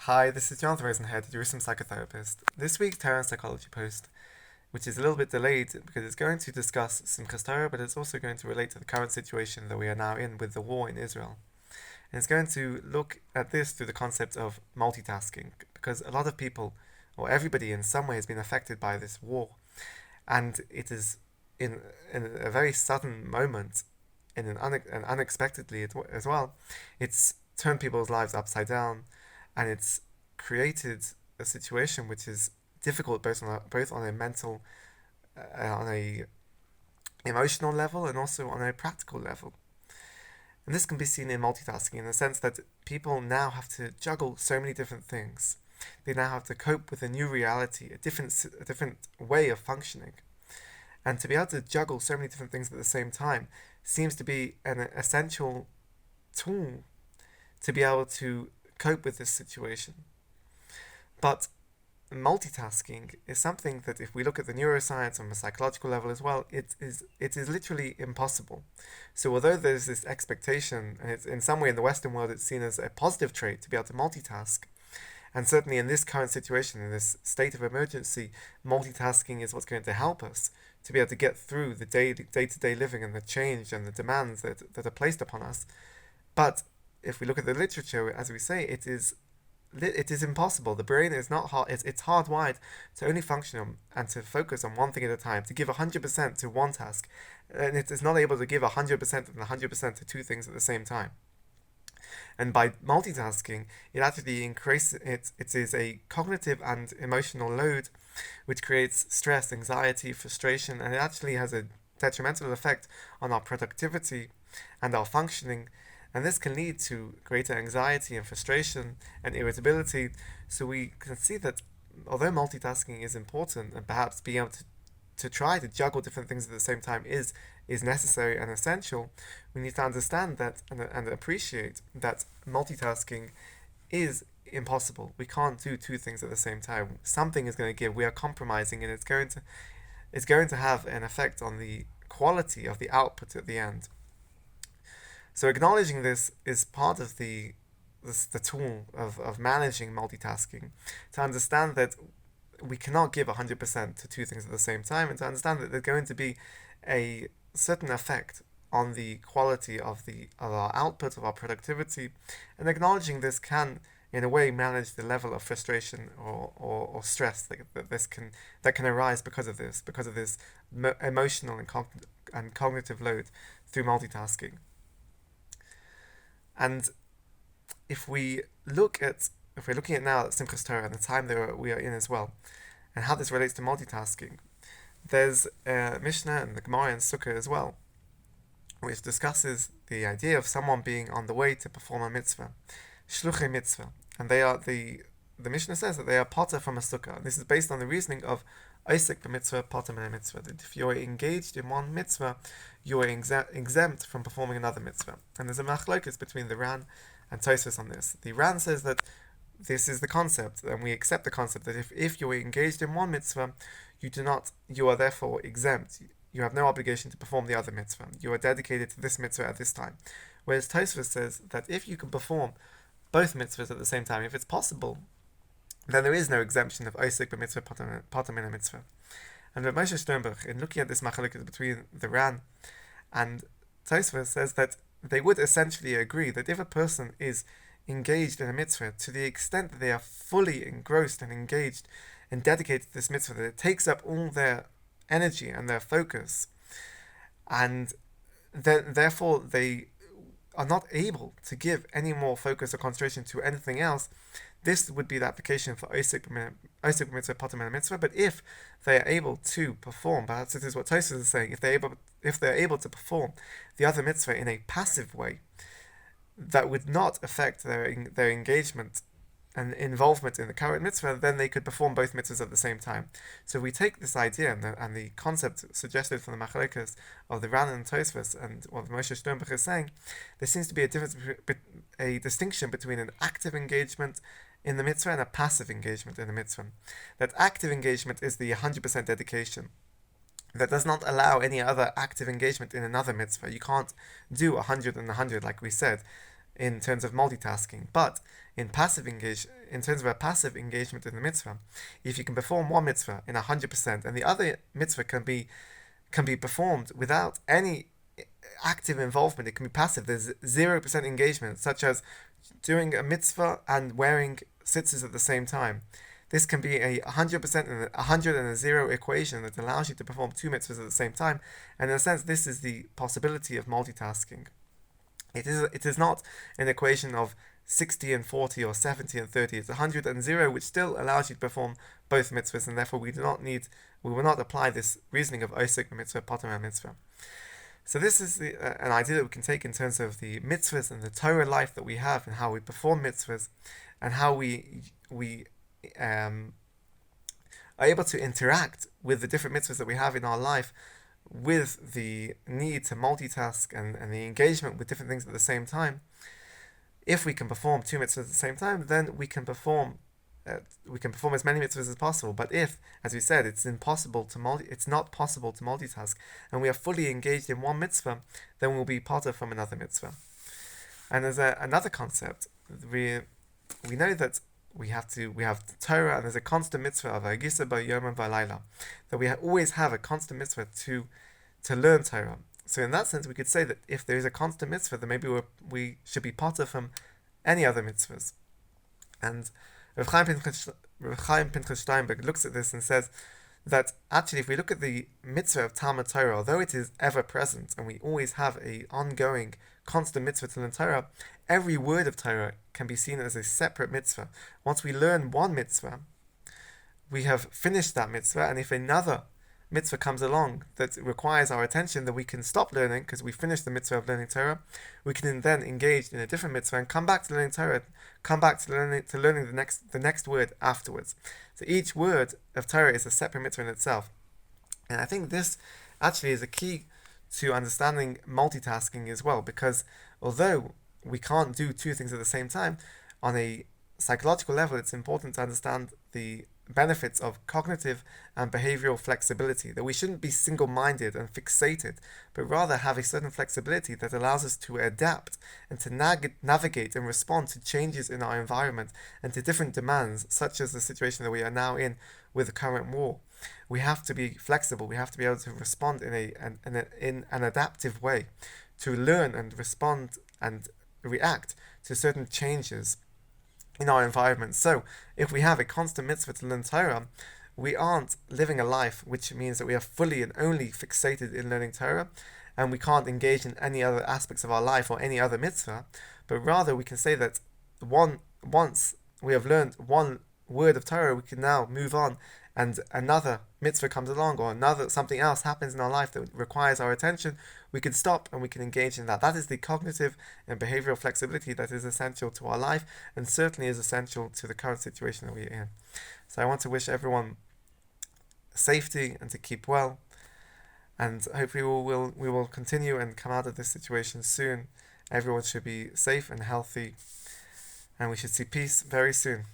Hi, this is Jonathan Rosenhead, Jerusalem psychotherapist. This week's Torah and Psychology post, which is a little bit delayed because it's going to discuss Simchat Torah, but it's also going to relate to the current situation that we are now in with the war in Israel. And it's going to look at this through the concept of multitasking, because a lot of people, or everybody in some way, has been affected by this war. And it is in a very sudden moment, and unexpectedly as well, it's turned people's lives upside down, and it's created a situation which is difficult both on a mental, on a emotional level, and also on a practical level. And this can be seen in multitasking in the sense that people now have to juggle so many different things. They now have to cope with a new reality, a different way of functioning. And to be able to juggle so many different things at the same time seems to be an essential tool to be able to cope with this situation. But multitasking is something that, if we look at the neuroscience on a psychological level as well, it is literally impossible. So although there's this expectation, and it's in some way in the Western world it's seen as a positive trait to be able to multitask, and certainly in this current situation, in this state of emergency, multitasking is what's going to help us to be able to get through the day-to-day living and the change and the demands that are placed upon us. But if we look at the literature, as we say, it is impossible. The brain is not hard. It's hardwired to only function on, and to focus on one thing at a time, to give 100% to one task, and it is not able to give 100% and 100% to two things at the same time. And by multitasking, it actually increases it is a cognitive and emotional load, which creates stress, anxiety, frustration, and it actually has a detrimental effect on our productivity and our functioning. And this can lead to greater anxiety and frustration and irritability. So we can see that although multitasking is important, and perhaps being able to try to juggle different things at the same time is necessary and essential, we need to understand that and appreciate that multitasking is impossible. We can't do two things at the same time. Something is going to give. We are compromising, and it's going to have an effect on the quality of the output at the end. So acknowledging this is part of the tool of managing multitasking, to understand that we cannot give 100% to two things at the same time, and to understand that there's going to be a certain effect on the quality of our output, of our productivity, and acknowledging this can, in a way, manage the level of frustration or stress that can arise because of this emotional and cognitive load through multitasking. And if we're looking at now at Simchat Torah and the time that we are in as well, and how this relates to multitasking, there's a Mishnah and the Gemara and Sukkah as well, which discusses the idea of someone being on the way to perform a mitzvah, shluchei mitzvah, and they are the Mishnah says that they are potter from a sukkah. And this is based on the reasoning of Isaac b'mitzvah, potter min mitzvah, that if you are engaged in one mitzvah, you are exempt from performing another mitzvah. And there's a machlokes between the Ran and Tosfos on this. The Ran says that this is the concept, and we accept the concept that if you are engaged in one mitzvah, you are therefore exempt. You have no obligation to perform the other mitzvah. You are dedicated to this mitzvah at this time. Whereas Tosfos says that if you can perform both mitzvahs at the same time, if it's possible, then there is no exemption of Isaac b'mitzvah, potter min mitzvah. And Rav Moshe Sternberg, in looking at this machlokes between the Ran and Tosfos, says that they would essentially agree that if a person is engaged in a mitzvah to the extent that they are fully engrossed and engaged and dedicated to this mitzvah, that it takes up all their energy and their focus, and then therefore they are not able to give any more focus or concentration to anything else, this would be the application for Isaac mitzvah, potter min mitzvah. But if they are able to perform, perhaps this is what Tosfos is saying, if they are able to perform the other mitzvah in a passive way, that would not affect their engagement and involvement in the current mitzvah, then they could perform both mitzvahs at the same time. So we take this idea and the concept suggested from the machlokes of the Ran and Tosfos, and what Moshe Sternberg is saying, there seems to be a distinction between an active engagement in the mitzvah and a passive engagement in the mitzvah. That active engagement is the 100% dedication. That does not allow any other active engagement in another mitzvah. You can't do 100 and 100 like we said. in terms of multitasking. But in terms of a passive engagement in the mitzvah, if you can perform one mitzvah in 100% and the other mitzvah can be performed without any active involvement, it can be passive. There's 0% engagement, such as doing a mitzvah and wearing tzitzis at the same time. This can be a 100% and 100 and a 0 equation that allows you to perform two mitzvahs at the same time. And in a sense, this is the possibility of multitasking. It is not an equation of 60 and 40 or 70 and 30. It's 100 and 0, which still allows you to perform both mitzvahs, and therefore we will not apply this reasoning of osek mitzvah, potem mitzvah. So this is an idea that we can take in terms of the mitzvahs and the Torah life that we have, and how we perform mitzvahs, and how we are able to interact with the different mitzvahs that we have in our life, with the need to multitask and the engagement with different things at the same time. If we can perform two mitzvahs at the same time, then we can perform as many mitzvahs as possible. But if, as we said, it's not possible to multitask, and we are fully engaged in one mitzvah, then we'll be potter from another mitzvah. And there's another concept. We know that we have Torah, and there's a constant mitzvah of Agisa B'Yom and V'Layla, that we always have a constant mitzvah to learn Torah. So in that sense, we could say that if there is a constant mitzvah, then maybe we should be potter from any other mitzvahs. And Rav Chaim Pinchas Steinberg looks at this and says that actually, if we look at the mitzvah of Talmud Torah, although it is ever present and we always have a ongoing, constant mitzvah to learn Torah, every word of Torah can be seen as a separate mitzvah. Once we learn one mitzvah, we have finished that mitzvah, and if another mitzvah comes along that requires our attention, then we can stop learning because we finished the mitzvah of learning Torah. We can then engage in a different mitzvah and come back to learning Torah, come back to learning the next word afterwards. So each word of Torah is a separate mitzvah in itself. And I think this actually is a key to understanding multitasking as well, because although we can't do two things at the same time, on a psychological level, it's important to understand the benefits of cognitive and behavioral flexibility, that we shouldn't be single-minded and fixated, but rather have a certain flexibility that allows us to adapt and to navigate and respond to changes in our environment and to different demands, such as the situation that we are now in with the current war. We have to be flexible. We have to be able to respond in an adaptive way, to learn and respond and react to certain changes in our environment. So, if we have a constant mitzvah to learn Torah, we aren't living a life which means that we are fully and only fixated in learning Torah, and we can't engage in any other aspects of our life or any other mitzvah, but rather we can say that once we have learned one word of Torah, we can now move on, and another mitzvah comes along, or something else happens in our life that requires our attention, we can stop and we can engage in that. That is the cognitive and behavioral flexibility that is essential to our life, and certainly is essential to the current situation that we are in. So I want to wish everyone safety and to keep well, and hopefully we will continue and come out of this situation soon. Everyone should be safe and healthy, and we should see peace very soon.